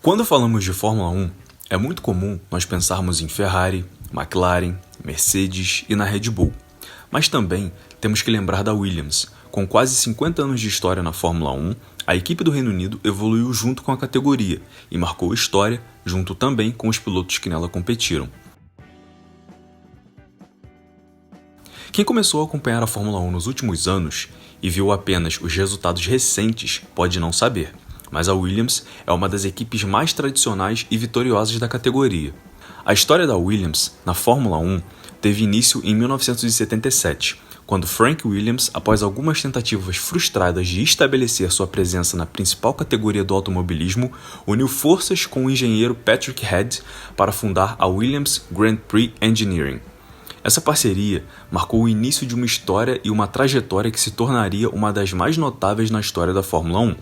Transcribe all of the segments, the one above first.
Quando falamos de Fórmula 1, é muito comum nós pensarmos em Ferrari, McLaren, Mercedes e na Red Bull. Mas também temos que lembrar da Williams. Com quase 50 anos de história na Fórmula 1, a equipe do Reino Unido evoluiu junto com a categoria e marcou história junto também com os pilotos que nela competiram. Quem começou a acompanhar a Fórmula 1 nos últimos anos e viu apenas os resultados recentes pode não saber, mas a Williams é uma das equipes mais tradicionais e vitoriosas da categoria. A história da Williams na Fórmula 1 teve início em 1977, quando Frank Williams, após algumas tentativas frustradas de estabelecer sua presença na principal categoria do automobilismo, uniu forças com o engenheiro Patrick Head para fundar a Williams Grand Prix Engineering. Essa parceria marcou o início de uma história e uma trajetória que se tornaria uma das mais notáveis na história da Fórmula 1.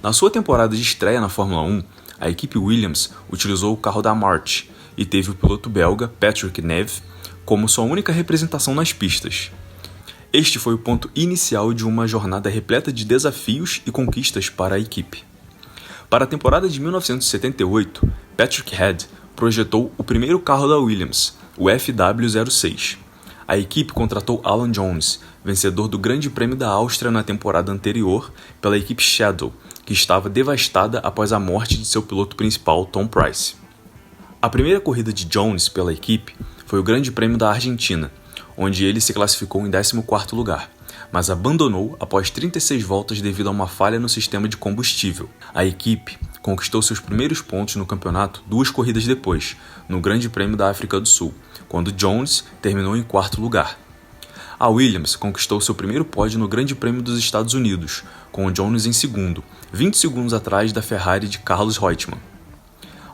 Na sua temporada de estreia na Fórmula 1, a equipe Williams utilizou o carro da March e teve o piloto belga Patrick Neve como sua única representação nas pistas. Este foi o ponto inicial de uma jornada repleta de desafios e conquistas para a equipe. Para a temporada de 1978, Patrick Head projetou o primeiro carro da Williams, o FW06. A equipe contratou Alan Jones, vencedor do Grande Prêmio da Áustria na temporada anterior, pela equipe Shadow, que estava devastada após a morte de seu piloto principal, Tom Pryce. A primeira corrida de Jones pela equipe foi o Grande Prêmio da Argentina, onde ele se classificou em 14º lugar, mas abandonou após 36 voltas devido a uma falha no sistema de combustível. A equipe conquistou seus primeiros pontos no campeonato 2 corridas depois, no Grande Prêmio da África do Sul, quando Jones terminou em 4º lugar. A Williams conquistou seu primeiro pódio no Grande Prêmio dos Estados Unidos, com o Jones em segundo, 20 segundos atrás da Ferrari de Carlos Reutemann.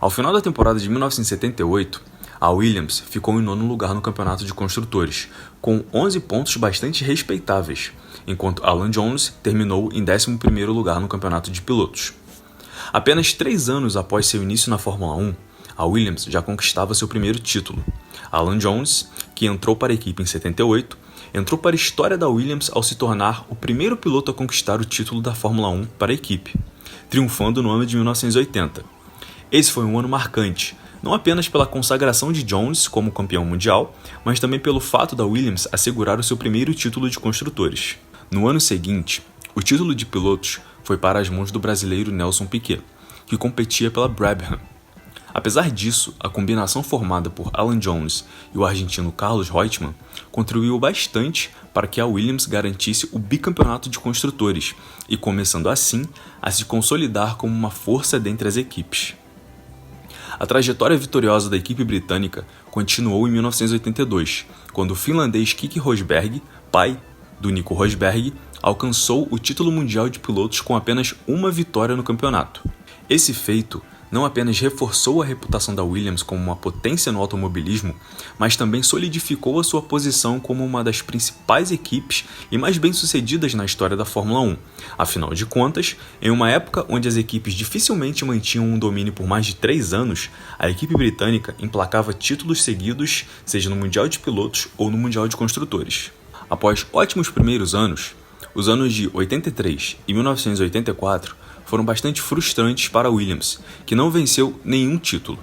Ao final da temporada de 1978, a Williams ficou em 9º lugar no campeonato de construtores, com 11 pontos bastante respeitáveis, enquanto Alan Jones terminou em 11º lugar no campeonato de pilotos. Apenas 3 anos após seu início na Fórmula 1, a Williams já conquistava seu primeiro título. Alan Jones, que entrou para a equipe em 78, entrou para a história da Williams ao se tornar o primeiro piloto a conquistar o título da Fórmula 1 para a equipe, triunfando no ano de 1980. Esse foi um ano marcante, não apenas pela consagração de Jones como campeão mundial, mas também pelo fato da Williams assegurar o seu primeiro título de construtores. No ano seguinte, o título de pilotos foi para as mãos do brasileiro Nelson Piquet, que competia pela Brabham. Apesar disso, a combinação formada por Alan Jones e o argentino Carlos Reutemann contribuiu bastante para que a Williams garantisse o bicampeonato de construtores e começando assim a se consolidar como uma força dentre as equipes. A trajetória vitoriosa da equipe britânica continuou em 1982, quando o finlandês Keke Rosberg, pai do Nico Rosberg, alcançou o título mundial de pilotos com apenas uma vitória no campeonato. Esse feito não apenas reforçou a reputação da Williams como uma potência no automobilismo, mas também solidificou a sua posição como uma das principais equipes e mais bem-sucedidas na história da Fórmula 1. Afinal de contas, em uma época onde as equipes dificilmente mantinham um domínio por mais de 3 anos, a equipe britânica emplacava títulos seguidos, seja no Mundial de Pilotos ou no Mundial de Construtores. Após ótimos primeiros anos, os anos de 83 e 1984 foram bastante frustrantes para a Williams, que não venceu nenhum título.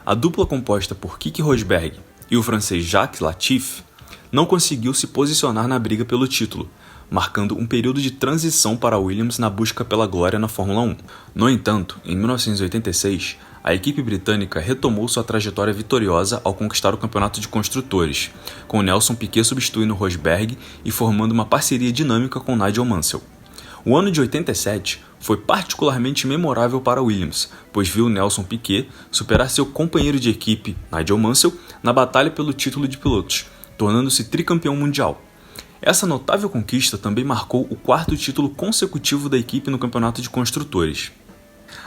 A dupla composta por Keke Rosberg e o francês Jacques Latifi não conseguiu se posicionar na briga pelo título, marcando um período de transição para a Williams na busca pela glória na Fórmula 1. No entanto, em 1986, a equipe britânica retomou sua trajetória vitoriosa ao conquistar o campeonato de construtores, com Nelson Piquet substituindo Rosberg e formando uma parceria dinâmica com Nigel Mansell. O ano de 87 foi particularmente memorável para a Williams, pois viu Nelson Piquet superar seu companheiro de equipe, Nigel Mansell, na batalha pelo título de pilotos, tornando-se tricampeão mundial. Essa notável conquista também marcou o 4º título consecutivo da equipe no campeonato de construtores.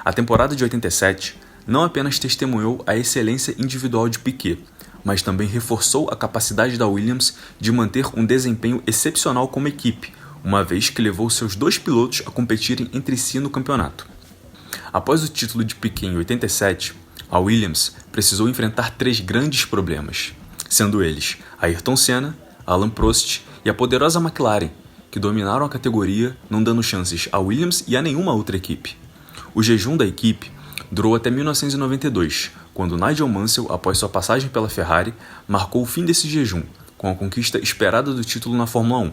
A temporada de 87 não apenas testemunhou a excelência individual de Piquet, mas também reforçou a capacidade da Williams de manter um desempenho excepcional como equipe, uma vez que levou seus 2 pilotos a competirem entre si no campeonato. Após o título de Piquet em 87, a Williams precisou enfrentar 3 grandes problemas, sendo eles Ayrton Senna, Alain Prost e a poderosa McLaren, que dominaram a categoria, não dando chances a Williams e a nenhuma outra equipe. O jejum da equipe durou até 1992, quando Nigel Mansell, após sua passagem pela Ferrari, marcou o fim desse jejum, com a conquista esperada do título na Fórmula 1.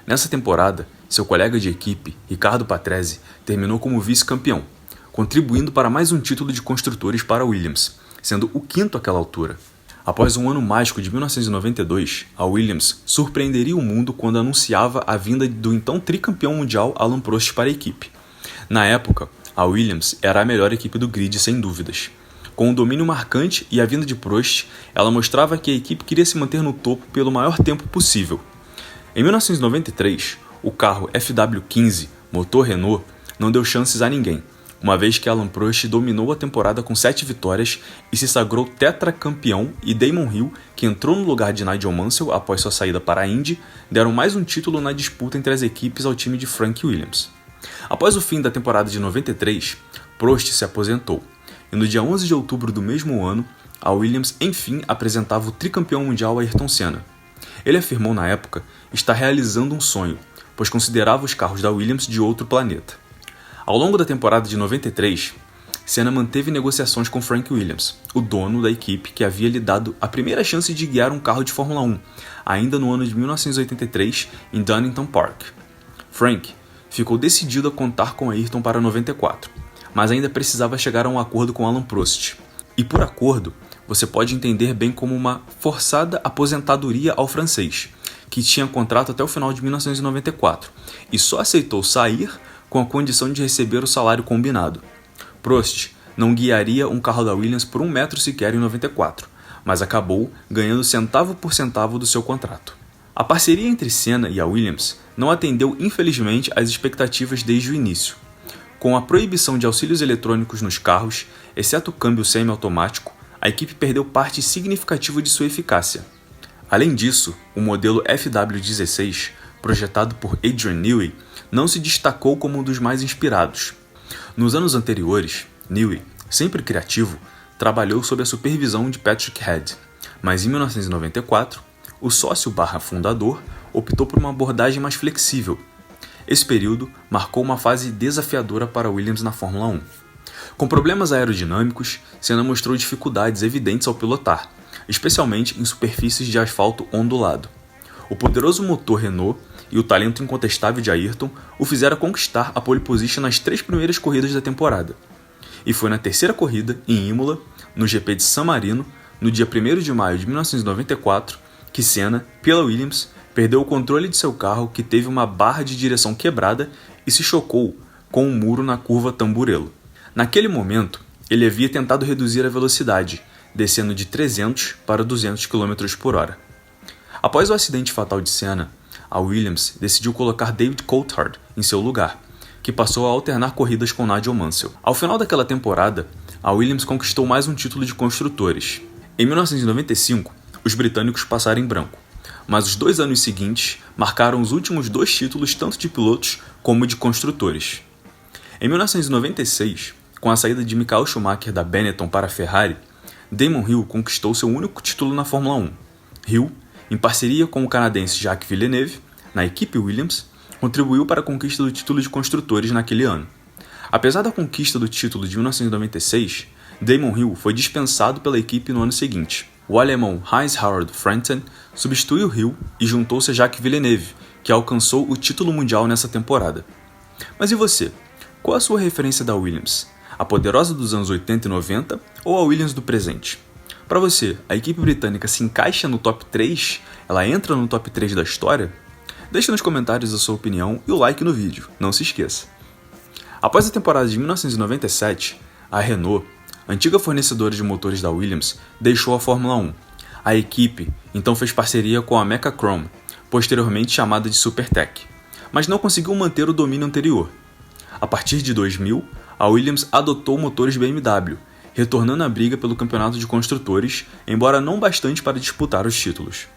Nessa temporada, seu colega de equipe, Riccardo Patrese, terminou como vice-campeão, contribuindo para mais um título de construtores para a Williams, sendo o quinto àquela altura. Após um ano mágico de 1992, a Williams surpreenderia o mundo quando anunciava a vinda do então tricampeão mundial Alain Prost para a equipe. Na época, a Williams era a melhor equipe do grid, sem dúvidas. Com um domínio marcante e a vinda de Prost, ela mostrava que a equipe queria se manter no topo pelo maior tempo possível. Em 1993, o carro FW15, motor Renault, não deu chances a ninguém, uma vez que Alain Prost dominou a temporada com 7 vitórias e se sagrou tetracampeão, e Damon Hill, que entrou no lugar de Nigel Mansell após sua saída para a Indy, deram mais um título na disputa entre as equipes ao time de Frank Williams. Após o fim da temporada de 93, Prost se aposentou, e no dia 11 de outubro do mesmo ano, a Williams enfim apresentava o tricampeão mundial Ayrton Senna. Ele afirmou na época estar realizando um sonho, pois considerava os carros da Williams de outro planeta. Ao longo da temporada de 93, Senna manteve negociações com Frank Williams, o dono da equipe que havia lhe dado a primeira chance de guiar um carro de Fórmula 1, ainda no ano de 1983, em Donington Park. Frank ficou decidido a contar com Ayrton para 94, mas ainda precisava chegar a um acordo com Alain Prost. E por acordo, você pode entender bem como uma forçada aposentadoria ao francês, que tinha contrato até o final de 1994, e só aceitou sair com a condição de receber o salário combinado. Prost não guiaria um carro da Williams por 1 metro sequer em 94, mas acabou ganhando centavo por centavo do seu contrato. A parceria entre Senna e a Williams não atendeu infelizmente às expectativas desde o início. Com a proibição de auxílios eletrônicos nos carros, exceto o câmbio semiautomático, a equipe perdeu parte significativa de sua eficácia. Além disso, o modelo FW16, projetado por Adrian Newey, não se destacou como um dos mais inspirados. Nos anos anteriores, Newey, sempre criativo, trabalhou sob a supervisão de Patrick Head, mas em 1994, o sócio/fundador optou por uma abordagem mais flexível. Esse período marcou uma fase desafiadora para Williams na Fórmula 1. Com problemas aerodinâmicos, Senna mostrou dificuldades evidentes ao pilotar, especialmente em superfícies de asfalto ondulado. O poderoso motor Renault e o talento incontestável de Ayrton o fizeram conquistar a pole position nas 3 primeiras corridas da temporada. E foi na terceira corrida, em Imola, no GP de San Marino, no dia 1º de maio de 1994, que Senna, pela Williams, perdeu o controle de seu carro, que teve uma barra de direção quebrada e se chocou com um muro na curva Tamburello. Naquele momento, ele havia tentado reduzir a velocidade, descendo de 300 para 200 km por hora. Após o acidente fatal de Senna, a Williams decidiu colocar David Coulthard em seu lugar, que passou a alternar corridas com Nigel Mansell. Ao final daquela temporada, a Williams conquistou mais um título de construtores. Em 1995, os britânicos passaram em branco, mas os 2 anos seguintes marcaram os últimos 2 títulos tanto de pilotos como de construtores. Em 1996, com a saída de Michael Schumacher da Benetton para a Ferrari, Damon Hill conquistou seu único título na Fórmula 1. Hill, em parceria com o canadense Jacques Villeneuve, na equipe Williams, contribuiu para a conquista do título de construtores naquele ano. Apesar da conquista do título de 1996, Damon Hill foi dispensado pela equipe no ano seguinte. O alemão Heinz-Harald Frentzen substituiu Hill e juntou-se a Jacques Villeneuve, que alcançou o título mundial nessa temporada. Mas e você? Qual a sua referência da Williams? A poderosa dos anos 80 e 90 ou a Williams do presente? Para você, a equipe britânica se encaixa no top 3? Ela entra no top 3 da história? Deixe nos comentários a sua opinião e o like no vídeo, não se esqueça. Após a temporada de 1997, a Renault, antiga fornecedora de motores da Williams, deixou a Fórmula 1. A equipe então fez parceria com a Mecachrome, posteriormente chamada de Supertech, mas não conseguiu manter o domínio anterior. A partir de 2000, a Williams adotou motores BMW, retornando à briga pelo campeonato de construtores, embora não bastante para disputar os títulos.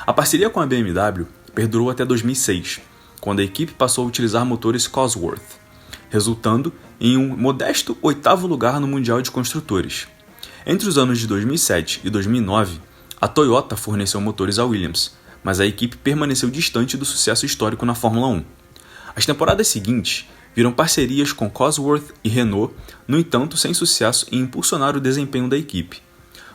A parceria com a BMW perdurou até 2006, quando a equipe passou a utilizar motores Cosworth, resultando em um modesto 8º lugar no Mundial de Construtores. Entre os anos de 2007 e 2009, a Toyota forneceu motores à Williams, mas a equipe permaneceu distante do sucesso histórico na Fórmula 1. As temporadas seguintes viram parcerias com Cosworth e Renault, no entanto sem sucesso em impulsionar o desempenho da equipe.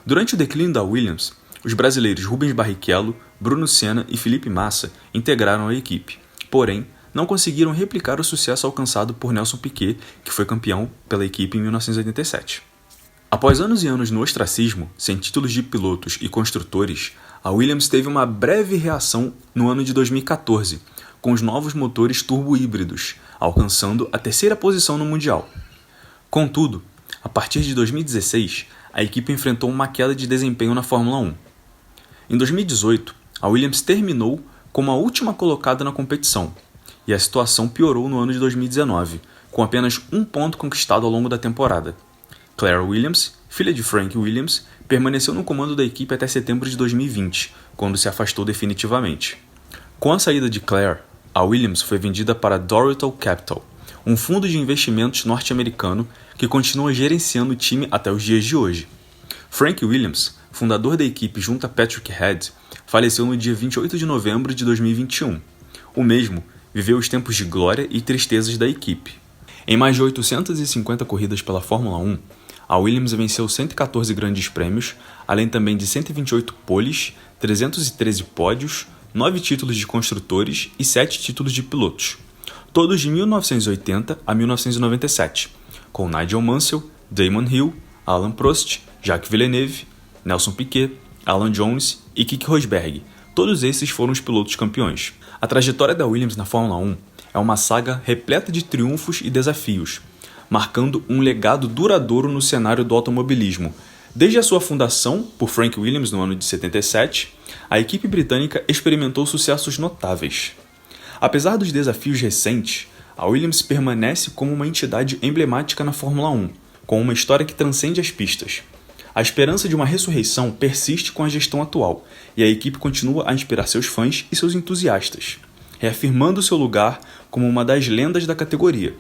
Durante o declínio da Williams, os brasileiros Rubens Barrichello, Bruno Senna e Felipe Massa integraram a equipe, porém não conseguiram replicar o sucesso alcançado por Nelson Piquet, que foi campeão pela equipe em 1987. Após anos e anos no ostracismo, sem títulos de pilotos e construtores, a Williams teve uma breve reação no ano de 2014, com os novos motores turbo-híbridos, alcançando a terceira posição no Mundial. Contudo, a partir de 2016, a equipe enfrentou uma queda de desempenho na Fórmula 1. Em 2018, a Williams terminou como a última colocada na competição, e a situação piorou no ano de 2019, com apenas um ponto conquistado ao longo da temporada. Claire Williams, filha de Frank Williams, permaneceu no comando da equipe até setembro de 2020, quando se afastou definitivamente. Com a saída de Claire, a Williams foi vendida para Dorilton Capital, um fundo de investimentos norte-americano que continua gerenciando o time até os dias de hoje. Frank Williams, fundador da equipe junto a Patrick Head, faleceu no dia 28 de novembro de 2021. O mesmo viveu os tempos de glória e tristezas da equipe. Em mais de 850 corridas pela Fórmula 1, a Williams venceu 114 grandes prêmios, além também de 128 poles, 313 pódios, 9 títulos de construtores e 7 títulos de pilotos, todos de 1980 a 1997, com Nigel Mansell, Damon Hill, Alain Prost, Jacques Villeneuve, Nelson Piquet, Alan Jones e Keke Rosberg. Todos esses foram os pilotos campeões. A trajetória da Williams na Fórmula 1 é uma saga repleta de triunfos e desafios, marcando um legado duradouro no cenário do automobilismo. Desde a sua fundação por Frank Williams no ano de 77, a equipe britânica experimentou sucessos notáveis. Apesar dos desafios recentes, a Williams permanece como uma entidade emblemática na Fórmula 1, com uma história que transcende as pistas. A esperança de uma ressurreição persiste com a gestão atual, e a equipe continua a inspirar seus fãs e seus entusiastas, reafirmando seu lugar como uma das lendas da categoria.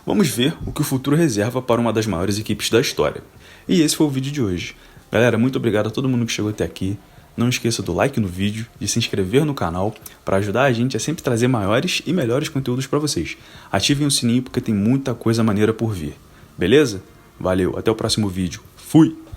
Vamos ver o que o futuro reserva para uma das maiores equipes da história. E esse foi o vídeo de hoje. Galera, muito obrigado a todo mundo que chegou até aqui. Não esqueça do like no vídeo, de se inscrever no canal, para ajudar a gente a sempre trazer maiores e melhores conteúdos para vocês. Ativem o sininho porque tem muita coisa maneira por vir. Beleza? Valeu, até o próximo vídeo. Fui!